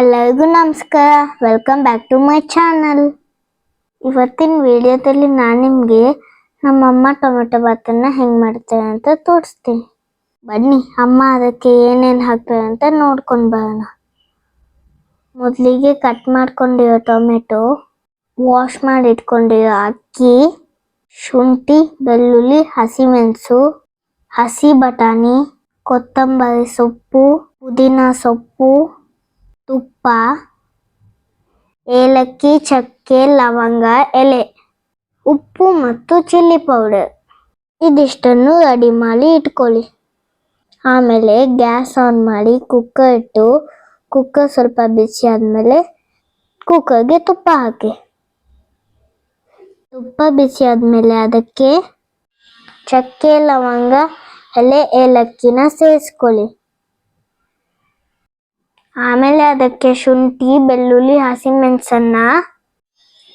ಎಲ್ಲರಿಗೂ ನಮಸ್ಕಾರ. Welcome back to my channel. ಇವತ್ತಿನ ವಿಡಿಯೋದಲ್ಲಿ ನಾನು ನಿಮಗೆ ನಮ್ಮಮ್ಮ ಟೊಮೆಟೊ ಬಾತನ್ನ ಹೆಂಗೆ ಮಾಡ್ತಾರೆ ಅಂತ ತೋರಿಸ್ತೀನಿ. ಬನ್ನಿ ಅಮ್ಮ ಅದಕ್ಕೆ ಏನೇನು ಹಾಕ್ತಾರೆ ಅಂತ ನೋಡ್ಕೊಂಡು ಬರೋಣ. ಮೊದಲಿಗೆ ಕಟ್ ಮಾಡ್ಕೊಂಡಿರೋ ಟೊಮೆಟೊ, ವಾಶ್ ಮಾಡಿ ಇಟ್ಕೊಂಡಿರೋ ಅಕ್ಕಿ, ಶುಂಠಿ, ಬೆಳ್ಳುಳ್ಳಿ, ಹಸಿಮೆಣಸು, ಹಸಿ ಬಟಾಣಿ, ಕೊತ್ತಂಬರಿ ಸೊಪ್ಪು, ಪುದೀನ ಸೊಪ್ಪು, ತುಪ್ಪ, ಏಲಕ್ಕಿ, ಚಕ್ಕೆ, ಲವಂಗ, ಎಲೆ, ಉಪ್ಪು ಮತ್ತು ಚಿಲ್ಲಿ ಪೌಡರ್ ಇದಿಷ್ಟನ್ನು ರೆಡಿ ಮಾಡಿ ಇಟ್ಕೊಳ್ಳಿ. ಆಮೇಲೆ ಗ್ಯಾಸ್ ಆನ್ ಮಾಡಿ ಕುಕ್ಕರ್ ಇಟ್ಟು ಕುಕ್ಕರ್ ಸ್ವಲ್ಪ ಬಿಸಿ ಆದಮೇಲೆ ಕುಕ್ಕರ್ಗೆ ತುಪ್ಪ ಹಾಕಿ. ತುಪ್ಪ ಬಿಸಿ ಆದಮೇಲೆ ಅದಕ್ಕೆ ಚಕ್ಕೆ, ಲವಂಗ, ಎಲೆ, ಏಲಕ್ಕಿನ ಸೇರಿಸ್ಕೊಳ್ಳಿ. ಆಮೇಲೆ ಅದಕ್ಕೆ ಶುಂಠಿ, ಬೆಳ್ಳುಳ್ಳಿ, ಹಸಿಮೆಣಸನ್ನ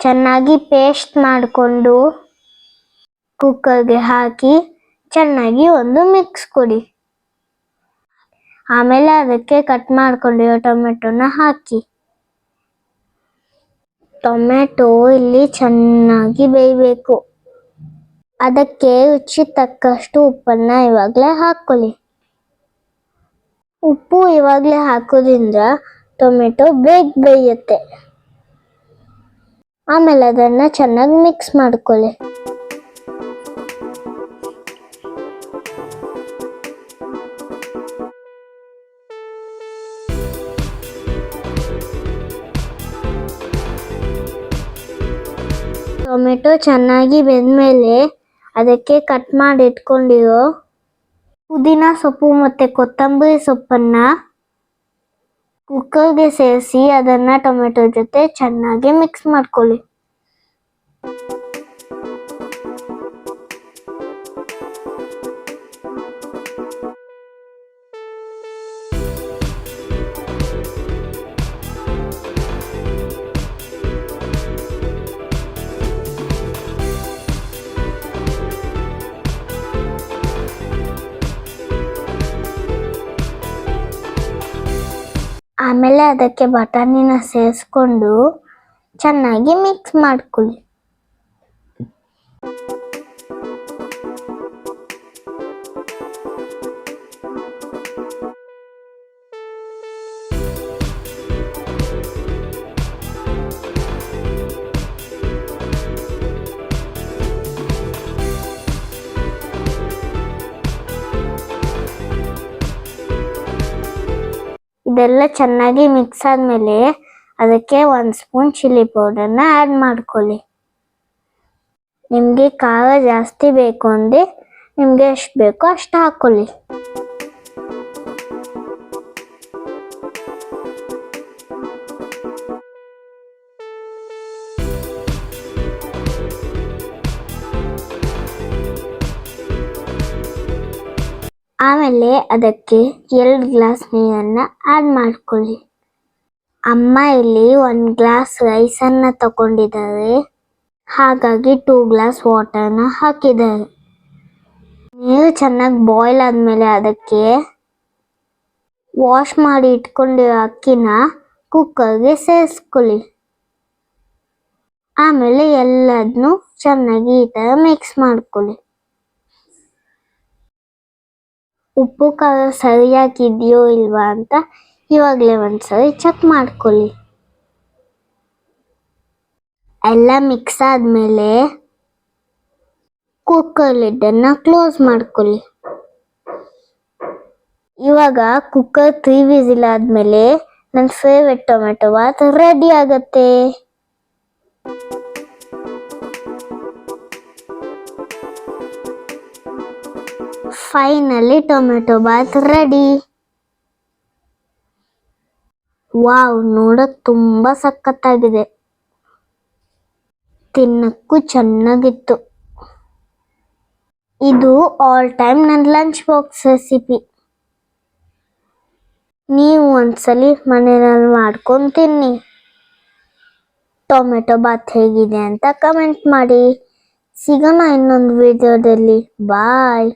ಚೆನ್ನಾಗಿ ಪೇಸ್ಟ್ ಮಾಡಿಕೊಂಡು ಕುಕ್ಕರ್ಗೆ ಹಾಕಿ ಚೆನ್ನಾಗಿ ಒಂದು ಮಿಕ್ಸ್ ಕೊಡಿ. ಆಮೇಲೆ ಅದಕ್ಕೆ ಕಟ್ ಮಾಡ್ಕೊಂಡಿರೋ ಟೊಮೆಟೊನ ಹಾಕಿ. ಟೊಮೆಟೊ ಇಲ್ಲಿ ಚೆನ್ನಾಗಿ ಬೇಯಬೇಕು. ಅದಕ್ಕೆ ರುಚಿ ತಕ್ಕಷ್ಟು ಉಪ್ಪನ್ನು ಇವಾಗಲೇ ಹಾಕ್ಕೊಳ್ಳಿ. ಉಪ್ಪು ಇವಾಗಲೇ ಹಾಕೋದ್ರಿಂದ ಟೊಮೆಟೊ ಬೇಗ ಬೇಯುತ್ತೆ. ಆಮೇಲೆ ಅದನ್ನು ಚೆನ್ನಾಗಿ ಮಿಕ್ಸ್ ಮಾಡ್ಕೊಳ್ಳಿ. ಟೊಮೆಟೊ ಚೆನ್ನಾಗಿ ಬೆಂದ್ಮೇಲೆ ಅದಕ್ಕೆ ಕಟ್ ಮಾಡಿ ಇಟ್ಕೊಂಡಿರೋ ಪುದೀನ ಸೊಪ್ಪು ಮತ್ತು ಕೊತ್ತಂಬರಿ ಸೊಪ್ಪನ್ನು ಕುಕ್ಕರ್ಗೆ ಸೇರಿಸಿ ಅದನ್ನು ಟೊಮೆಟೊ ಜೊತೆ ಚೆನ್ನಾಗಿ ಮಿಕ್ಸ್ ಮಾಡ್ಕೊಳ್ಳಿ. ಆಮೇಲೆ ಅದಕ್ಕೆ ಬಟಾಣಿನ ಸೇರಿಸ್ಕೊಂಡು ಚೆನ್ನಾಗಿ ಮಿಕ್ಸ್ ಮಾಡ್ಕೊಳ್ಳಿ. ಇದೆಲ್ಲ ಚೆನ್ನಾಗಿ ಮಿಕ್ಸ್ ಆದಮೇಲೆ ಅದಕ್ಕೆ 1 ಸ್ಪೂನ್ ಚಿಲ್ಲಿ ಪೌಡರ್ನ ಆ್ಯಡ್ ಮಾಡ್ಕೊಳ್ಳಿ. ನಿಮಗೆ ಖಾರ ಜಾಸ್ತಿ ಬೇಕು ಅಂದರೆ ನಿಮಗೆ ಎಷ್ಟು ಬೇಕೋ ಅಷ್ಟು ಹಾಕ್ಕೊಳ್ಳಿ. ಆಮೇಲೆ ಅದಕ್ಕೆ 2 ಗ್ಲಾಸ್ ನೀರನ್ನು ಆ್ಯಡ್ ಮಾಡ್ಕೊಳ್ಳಿ. ಅಮ್ಮ ಇಲ್ಲಿ 1 ಗ್ಲಾಸ್ ರೈಸನ್ನು ತಗೊಂಡಿದ್ದಾರೆ, ಹಾಗಾಗಿ 2 ಗ್ಲಾಸ್ ವಾಟರ್ನ ಹಾಕಿದ್ದಾರೆ. ನೀರು ಚೆನ್ನಾಗಿ ಬಾಯ್ಲ್ ಆದಮೇಲೆ ಅದಕ್ಕೆ ವಾಶ್ ಮಾಡಿ ಇಟ್ಕೊಂಡಿರೋ ಅಕ್ಕಿನ ಕುಕ್ಕರ್ಗೆ ಸೇರಿಸ್ಕೊಳ್ಳಿ. ಆಮೇಲೆ ಎಲ್ಲದನ್ನೂ ಚೆನ್ನಾಗಿ ಈ ಥರ ಮಿಕ್ಸ್ ಮಾಡ್ಕೊಳ್ಳಿ. ಉಪ್ಪು ಖಾರ ಸರಿಯಾಗಿದೆಯೋ ಇಲ್ವಾ ಅಂತ ಇವಾಗಲೇ ಒಂದ್ಸರಿ ಚೆಕ್ ಮಾಡ್ಕೊಳ್ಳಿ. ಎಲ್ಲ ಮಿಕ್ಸ್ ಆದಮೇಲೆ ಕುಕ್ಕರ್ ಲಿಡ್ಡನ್ನು ಕ್ಲೋಸ್ ಮಾಡ್ಕೊಳ್ಳಿ. ಇವಾಗ ಕುಕ್ಕರ್ 3 ವಿಸಿಲ್ ಆದಮೇಲೆ ನನ್ನ ಫೇವ್ರೆಟ್ ಟೊಮೆಟೊ ಬಾತ್ ರೆಡಿ ಆಗುತ್ತೆ. Finally tomato bath ready. Wow, ನೋಡೋಕೆ ತುಂಬ ಸಖತ್ತಾಗಿದೆ, ತಿನ್ನಕ್ಕೂ ಚೆನ್ನಾಗಿತ್ತು. ಇದು ಆಲ್ ಟೈಮ್ ನನ್ನ ಲಂಚ್ ಬಾಕ್ಸ್ ರೆಸಿಪಿ. ನೀವು ಒಂದ್ಸಲಿ ಮನೆಯಲ್ಲಿ ಮಾಡ್ಕೊಂಡು ತಿನ್ನಿ. ಟೊಮೆಟೊ ಬಾತ್ ಹೇಗಿದೆ ಅಂತ ಕಮೆಂಟ್ ಮಾಡಿ. ಸಿಗೋಣ ಇನ್ನೊಂದು ವಿಡಿಯೋದಲ್ಲಿ. ಬಾಯ್.